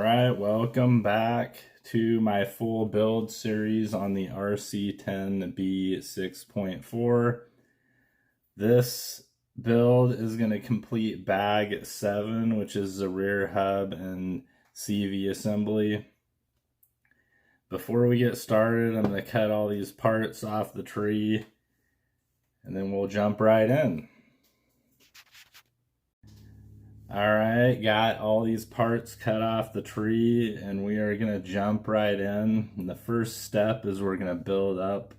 Alright, welcome back to my full build series on the RC10B6.4. This build is going to complete bag 7, which is the rear hub and CV assembly. Before we get started, I'm going to cut all these parts off the tree and then we'll jump right in. Alright, got all these parts cut off the tree and we are going to jump right in. And the first step is we're going to build up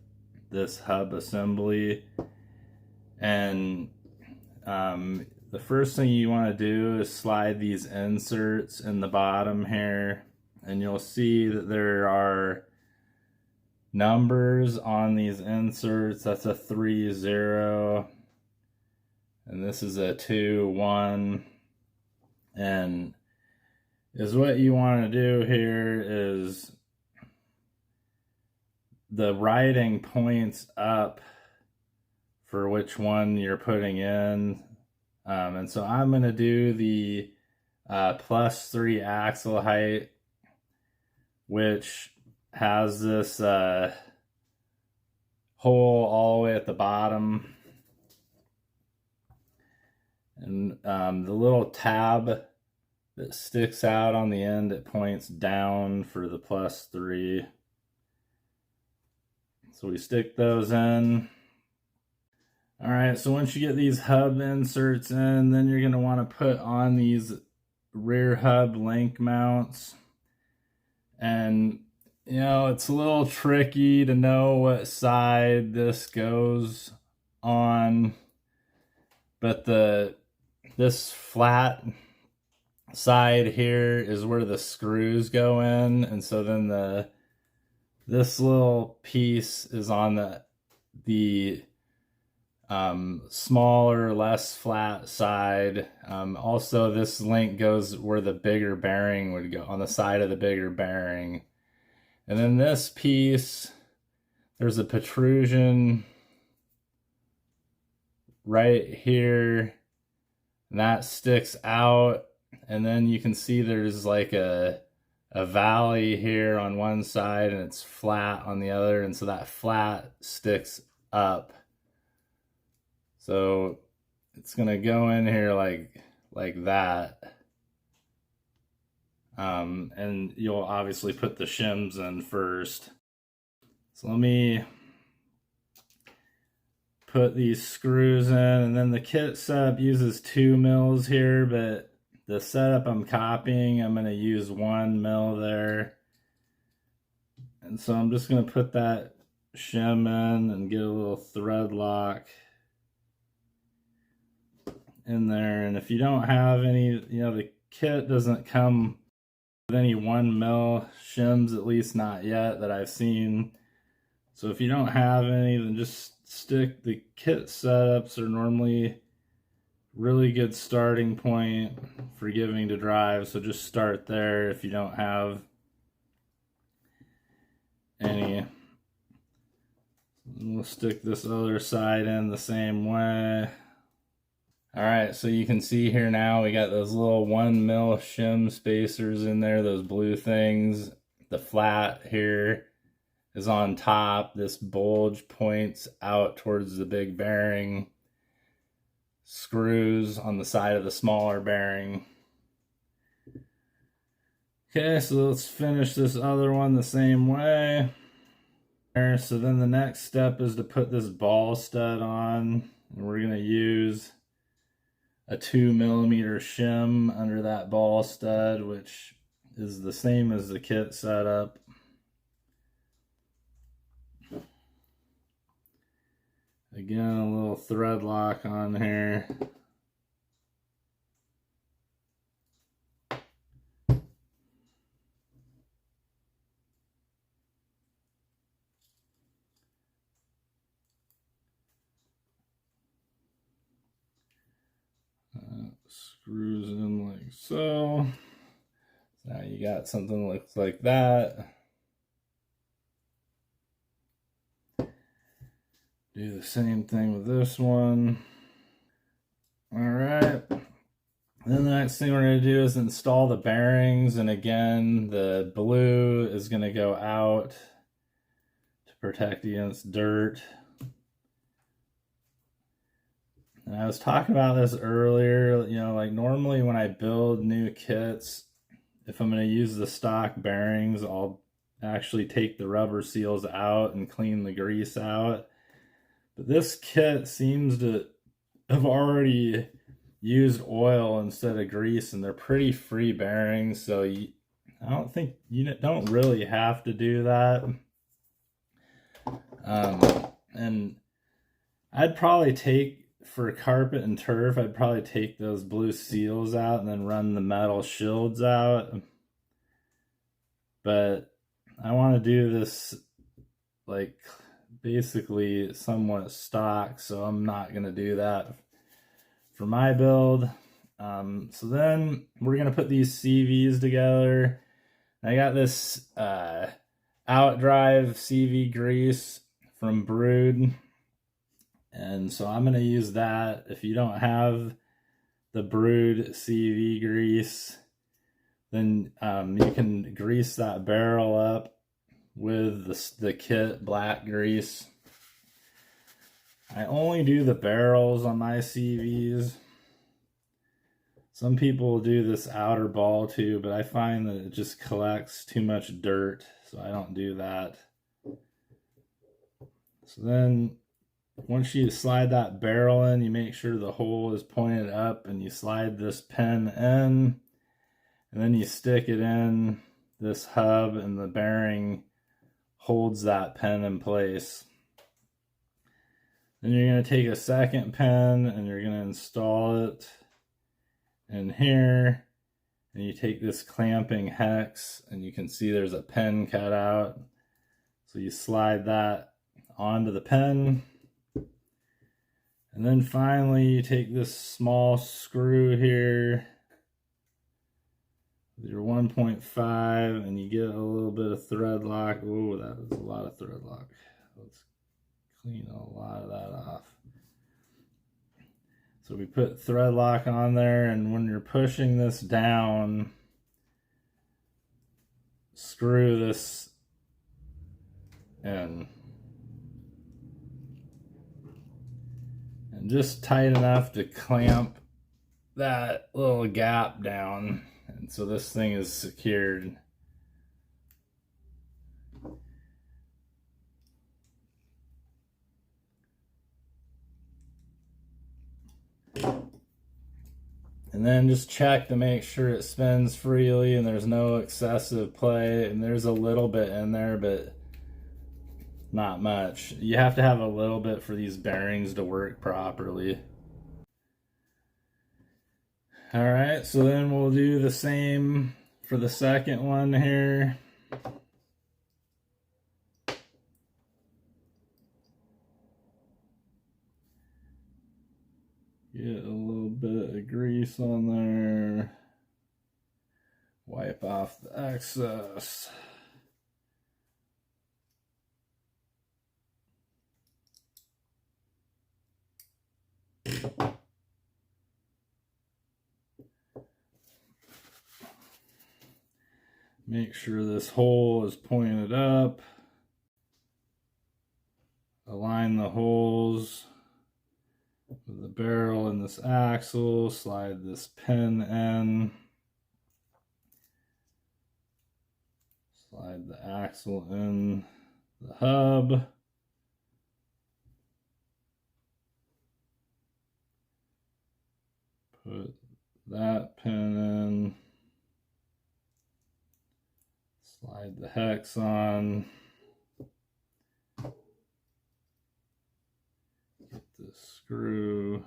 this hub assembly. And the first thing you want to do is slide these inserts in the bottom here. And you'll see that there are numbers on these inserts. That's a 3, 0. And this is a 2, 1. And is what you want to do here is the writing points up for which one you're putting in. And so I'm going to do the +3 axle height, which has this hole all the way at the bottom. And the little tab that sticks out on the end, it points down for the +3. So we stick those in. All right, so once you get these hub inserts in, then you're going to want to put on these rear hub link mounts. And, you know, it's a little tricky to know what side this goes on, but this flat side here is where the screws go in, and so then this little piece is on the smaller, less flat side. Also, this link goes where the bigger bearing would go, on the side of the bigger bearing. And then this piece, there's a protrusion right here, and that sticks out. And then you can see there's like a valley here on one side and it's flat on the other, and so that flat sticks up. So it's gonna go in here like that. And you'll obviously put the shims in first. So let me put these screws in, and then the kit setup uses 2 mils here, but the setup I'm copying, I'm going to use 1 mil there. And so I'm just going to put that shim in and get a little thread lock in there. And if you don't have any, you know, the kit doesn't come with any 1 mil shims, at least not yet that I've seen. So if you don't have any, then just stick. The kit setups are normally really good starting point for giving to drive, so just start there if you don't have any. We'll stick this other side in the same way. All right, so you can see here now we got those little 1 mil shim spacers in there, those blue things. The flat here is on top. This bulge points out towards the big bearing. Screws on the side of the smaller bearing. Okay, so let's finish this other one the same way. So then the next step is to put this ball stud on, and we're going to use a 2 millimeter shim under that ball stud, which is the same as the kit setup. Again, a little thread lock on here. Screws in like so. Now you got something that looks like that. Do the same thing with this one. All right. Then the next thing we're going to do is install the bearings, and again the blue is going to go out to protect against dirt. And I was talking about this earlier, you know, like normally when I build new kits, if I'm going to use the stock bearings, I'll actually take the rubber seals out and clean the grease out. But this kit seems to have already used oil instead of grease, and they're pretty free bearings, so I don't think you don't really have to do that. And I'd probably take, for carpet and turf, I'd probably take those blue seals out and then run the metal shields out. But I want to do this like basically somewhat stock, so I'm not going to do that for my build. So then we're going to put these CVs together. I got this Outdrive CV grease from Brood, and so I'm going to use that. If you don't have the Brood CV grease, then you can grease that barrel up with the kit black grease. I only do the barrels on my CVs. Some people do this outer ball too, but I find that it just collects too much dirt, so I don't do that. So then once you slide that barrel in, you make sure the hole is pointed up, and you slide this pin in, and then you stick it in this hub, and the bearing holds that pin in place. Then you're going to take a second pin and you're going to install it in here, and you take this clamping hex, and you can see there's a pin cut out, so you slide that onto the pin. And then finally you take this small screw here with your 1.5, and you get a little bit of thread lock. Oh, that is a lot of thread lock. Let's clean a lot of that off. So we put thread lock on there, and when you're pushing this down, screw this in. And just tight enough to clamp that little gap down, and so this thing is secured. And then just check to make sure it spins freely and there's no excessive play. And there's a little bit in there, but not much. You have to have a little bit for these bearings to work properly. All right, so then we'll do the same for the second one here. Get a little bit of grease on there. Wipe off the excess. Make sure this hole is pointed up. Align the holes with the barrel and this axle. Slide this pin in. Slide the axle in the hub. Put that pin in. Slide the hex on. Get the screw.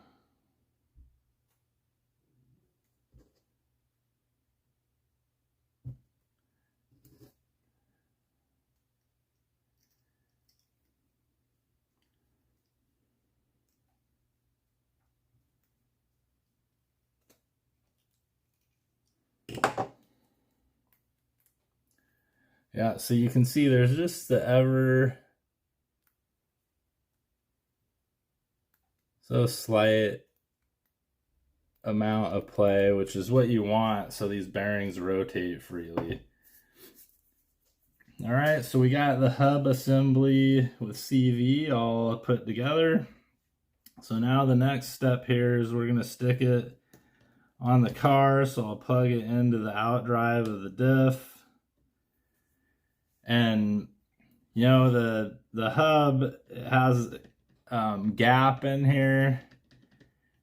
Yeah, so you can see there's just the ever so slight amount of play, which is what you want so these bearings rotate freely. All right, so we got the hub assembly with CV all put together. So now the next step here is we're gonna stick it on the car. So I'll plug it into the outdrive of the diff. And you know, the hub has gap in here,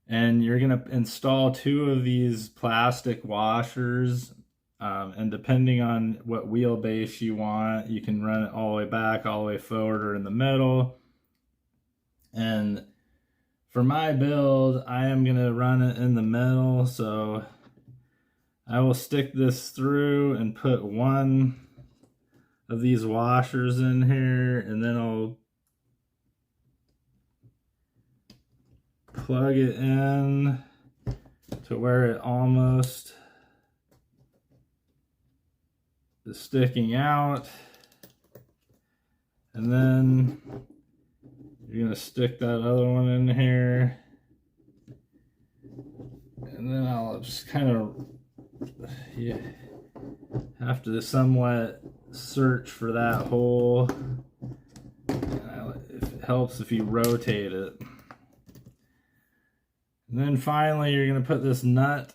and you're gonna install 2 of these plastic washers. And depending on what wheelbase you want, you can run it all the way back, all the way forward, or in the middle. And for my build, I am going to run it in the middle. So I will stick this through and put 1 of these washers in here, and then I'll plug it in to where it almost is sticking out, and then you're gonna stick that other one in here, and then I'll just kind of, you have to somewhat search for that hole. It helps if you rotate it. And then finally you're gonna put this nut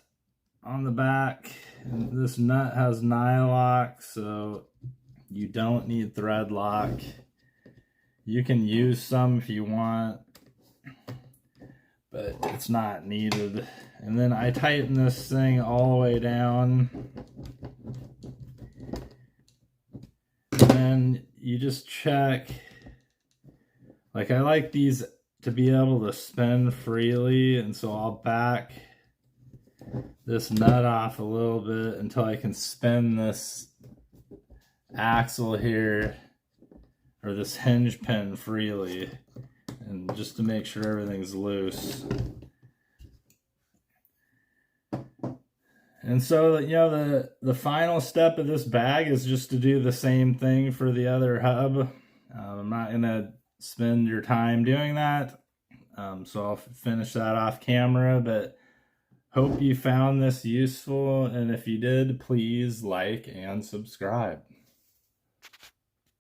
on the back. And this nut has nylock, so you don't need thread lock. You can use some if you want, but it's not needed. And then I tighten this thing all the way down. And then you just check. Like, I like these to be able to spin freely, and so I'll back this nut off a little bit until I can spin this axle here, or this hinge pin, freely, and just to make sure everything's loose. And so, you know, the final step of this bag is just to do the same thing for the other hub. I'm not gonna spend your time doing that, so I'll finish that off camera, but hope you found this useful, and if you did, please like and subscribe.